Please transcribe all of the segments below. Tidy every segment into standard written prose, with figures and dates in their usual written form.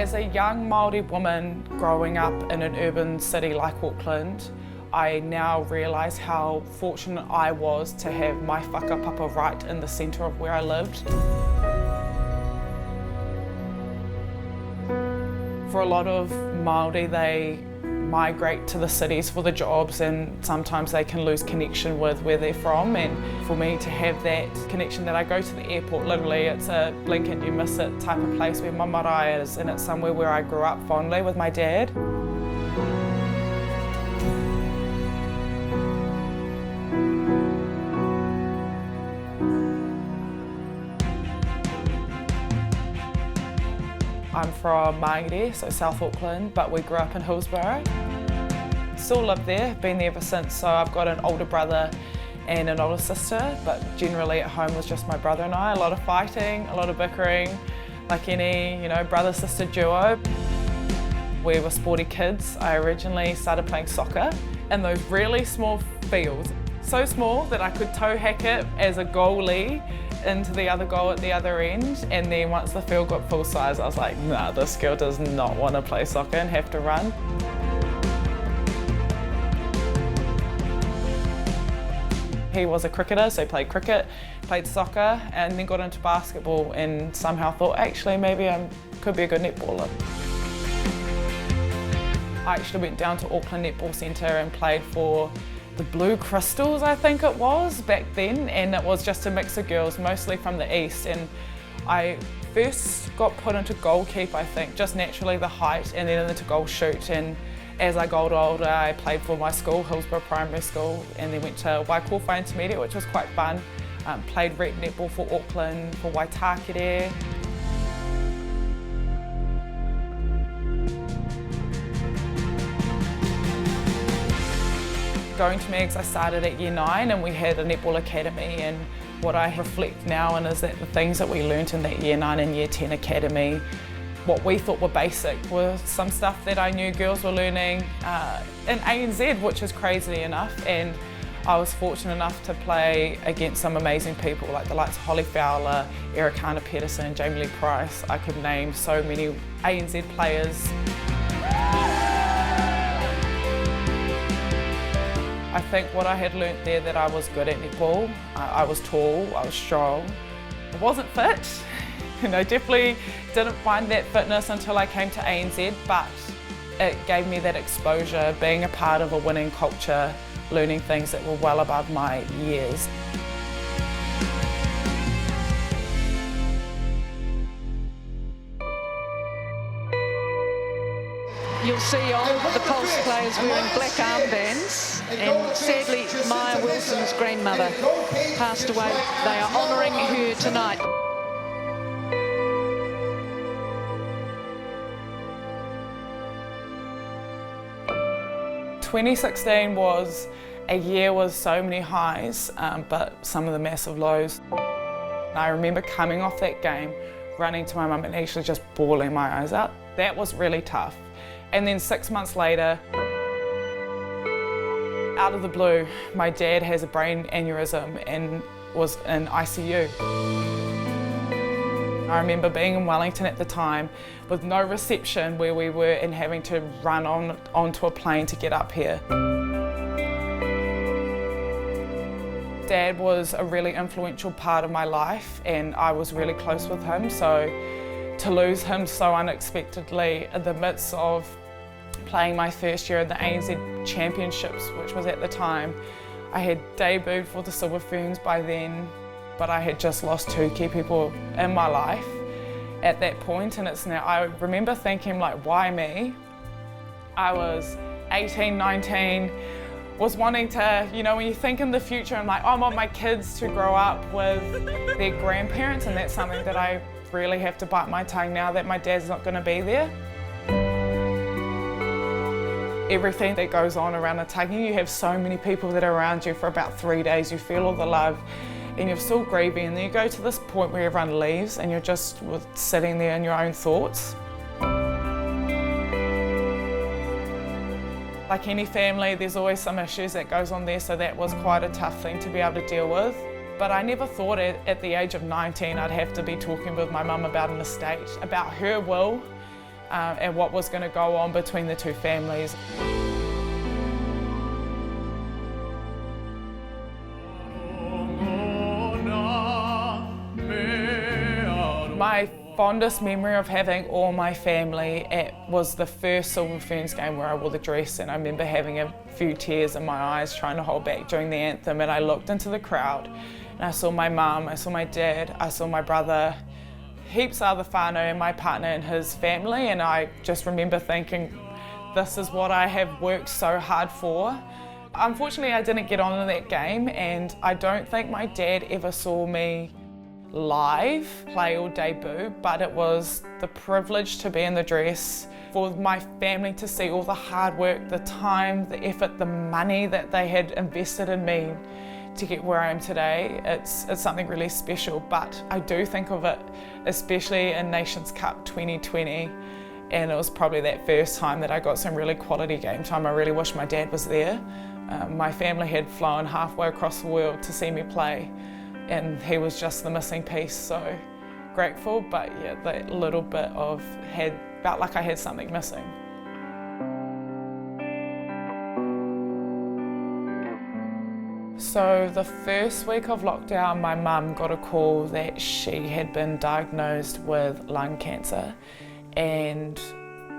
As a young Māori woman growing up in an urban city like Auckland, I now realise how fortunate I was to have my whakapapa right in the centre of where I lived. For a lot of Māori, they migrate to the cities for the jobs, and sometimes they can lose connection with where they're from. And for me to have that connection, that I go to the airport, literally it's a blink and you miss it type of place where my marae is, and it's somewhere where I grew up fondly with my dad. I'm from Maia, so South Auckland, but we grew up in Hillsborough. Still live there, been there ever since, so I've got an older brother and an older sister, but generally at home was just my brother and I. A lot of fighting, a lot of bickering, like any, brother-sister duo. We were sporty kids. I originally started playing soccer in those really small fields. So small that I could toe hack it as a goalie into the other goal at the other end, and then once the field got full size I was like, nah, this girl does not want to play soccer and have to run. He was a cricketer, so he played cricket, played soccer, and then got into basketball and somehow thought actually maybe I could be a good netballer. I actually went down to Auckland Netball Centre and played for the Blue Crystals, I think it was, back then, and it was just a mix of girls, mostly from the east. And I first got put into goalkeeper, I think, just naturally the height, and then into goal shoot. And as I got older, I played for my school, Hillsborough Primary School, and then went to Waikofa Intermediate, which was quite fun. Played rep netball for Auckland, for Waitakere. Going to Megs, I started at year 9 and we had a netball academy, and what I reflect now on is that the things that we learnt in that year 9 and year 10 academy, what we thought were basic, were some stuff that I knew girls were learning in ANZ, which is crazy enough. And I was fortunate enough to play against some amazing people like the likes of Holly Fowler, Ericana Pedersen, Jamie Lee Price. I could name so many ANZ players. I think what I had learnt there, that I was good at netball. I was tall, I was strong. I wasn't fit, definitely didn't find that fitness until I came to ANZ, but it gave me that exposure, being a part of a winning culture, learning things that were well above my years. You'll see all the Pulse players wearing black armbands, and sadly Maia Wilson's grandmother passed away. They are honouring her tonight. "2016 was a year with so many highs, but some of the massive lows. I remember coming off that game, running to my mum and actually just bawling my eyes out. That was really tough. And then 6 months later, out of the blue, my dad has a brain aneurysm and was in ICU. I remember being in Wellington at the time with no reception where we were, and having to run onto a plane to get up here. Dad was a really influential part of my life, and I was really close with him, so to lose him so unexpectedly in the midst of playing my first year in the ANZ Championships, which was at the time, I had debuted for the Silver Ferns by then, but I had just lost 2 key people in my life at that point, and it's now, I remember thinking, like, why me? I was 18, 19, was wanting to, when you think in the future, I'm like, I want my kids to grow up with their grandparents, and that's something that I really have to bite my tongue now that my dad's not going to be there. Everything that goes on around a tugging, you have so many people that are around you for about 3 days, you feel all the love and you're still grieving, and then you go to this point where everyone leaves and you're just sitting there in your own thoughts. Like any family, there's always some issues that goes on there, so that was quite a tough thing to be able to deal with. But I never thought at the age of 19 I'd have to be talking with my mum about an estate, about her will, and what was going to go on between the two families. My fondest memory of having all my family was the first Silver Ferns game where I wore the dress, and I remember having a few tears in my eyes trying to hold back during the anthem, and I looked into the crowd and I saw my mum, I saw my dad, I saw my brother, heaps of other whānau and my partner and his family, and I just remember thinking, this is what I have worked so hard for. Unfortunately, I didn't get on in that game, and I don't think my dad ever saw me live play or debut, but it was the privilege to be in the dress, for my family to see all the hard work, the time, the effort, the money that they had invested in me to get where I am today. It's something really special, but I do think of it, especially in Nations Cup 2020, and it was probably that first time that I got some really quality game time. I really wish my dad was there. My family had flown halfway across the world to see me play, and he was just the missing piece, so grateful, but yeah, that little bit of felt like I had something missing. So the first week of lockdown, my mum got a call that she had been diagnosed with lung cancer, and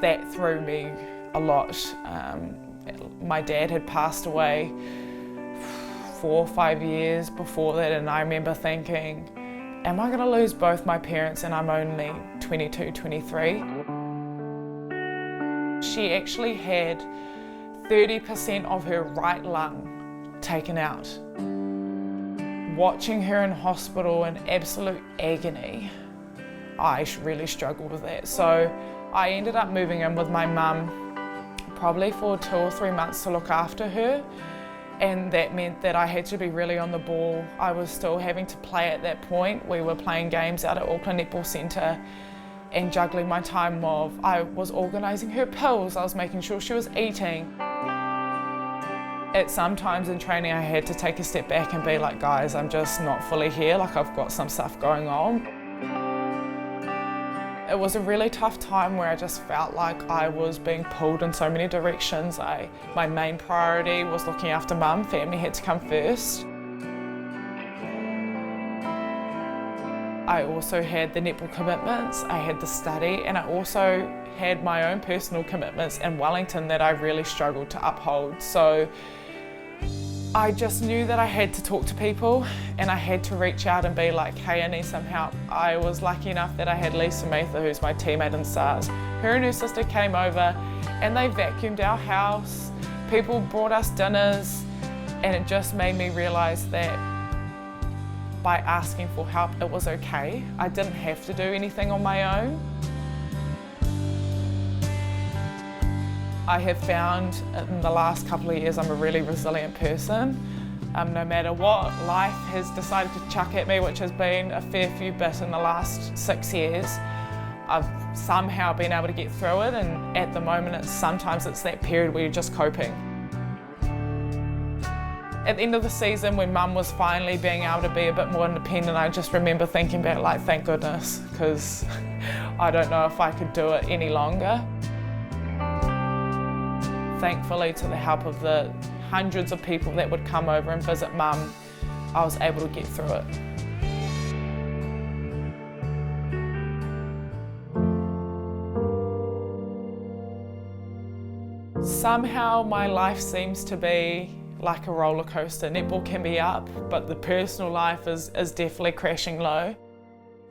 that threw me a lot. My dad had passed away 4 or 5 years before that, and I remember thinking, am I going to lose both my parents, and I'm only 22, 23? She actually had 30% of her right lung taken out. Watching her in hospital in absolute agony, I really struggled with that. So I ended up moving in with my mum probably for 2 or 3 months to look after her, and that meant that I had to be really on the ball. I was still having to play at that point. We were playing games out at Auckland Netball Centre and juggling my time of, I was organising her pills, I was making sure she was eating. At some times in training I had to take a step back and be like, guys, I'm just not fully here, like I've got some stuff going on. It was a really tough time where I just felt like I was being pulled in so many directions. My main priority was looking after mum, family had to come first. I also had the netball commitments, I had the study, and I also had my own personal commitments in Wellington that I really struggled to uphold. So I just knew that I had to talk to people, and I had to reach out and be like, hey, I need some help. I was lucky enough that I had Lisa Mather, who's my teammate in SARS. Her and her sister came over and they vacuumed our house. People brought us dinners, and it just made me realise that by asking for help, it was okay. I didn't have to do anything on my own. I have found in the last couple of years I'm a really resilient person. No matter what life has decided to chuck at me, which has been a fair few bits in the last 6 years, I've somehow been able to get through it, and at the moment sometimes it's that period where you're just coping. At the end of the season, when mum was finally being able to be a bit more independent, I just remember thinking back like, thank goodness, because I don't know if I could do it any longer. Thankfully, to the help of the hundreds of people that would come over and visit mum, I was able to get through it. Somehow my life seems to be like a roller coaster. Netball can be up, but the personal life is definitely crashing low.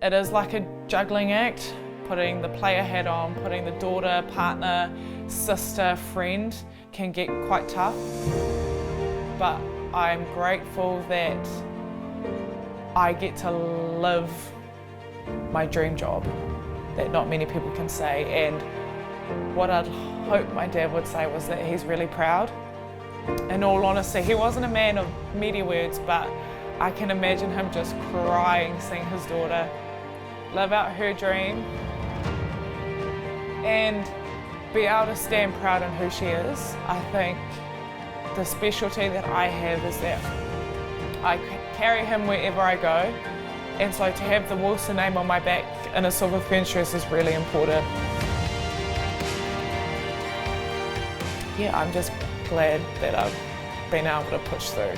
It is like a juggling act, putting the player hat on, putting the daughter, partner, sister, friend can get quite tough. But I'm grateful that I get to live my dream job that not many people can say, and what I'd hope my dad would say was that he's really proud. In all honesty, he wasn't a man of many words, but I can imagine him just crying seeing his daughter live out her dream and be able to stand proud in who she is. I think the specialty that I have is that I carry him wherever I go, and so to have the Wilson name on my back in a Silver Ferns dress is really important. yeah, I'm just glad that I've been able to push through.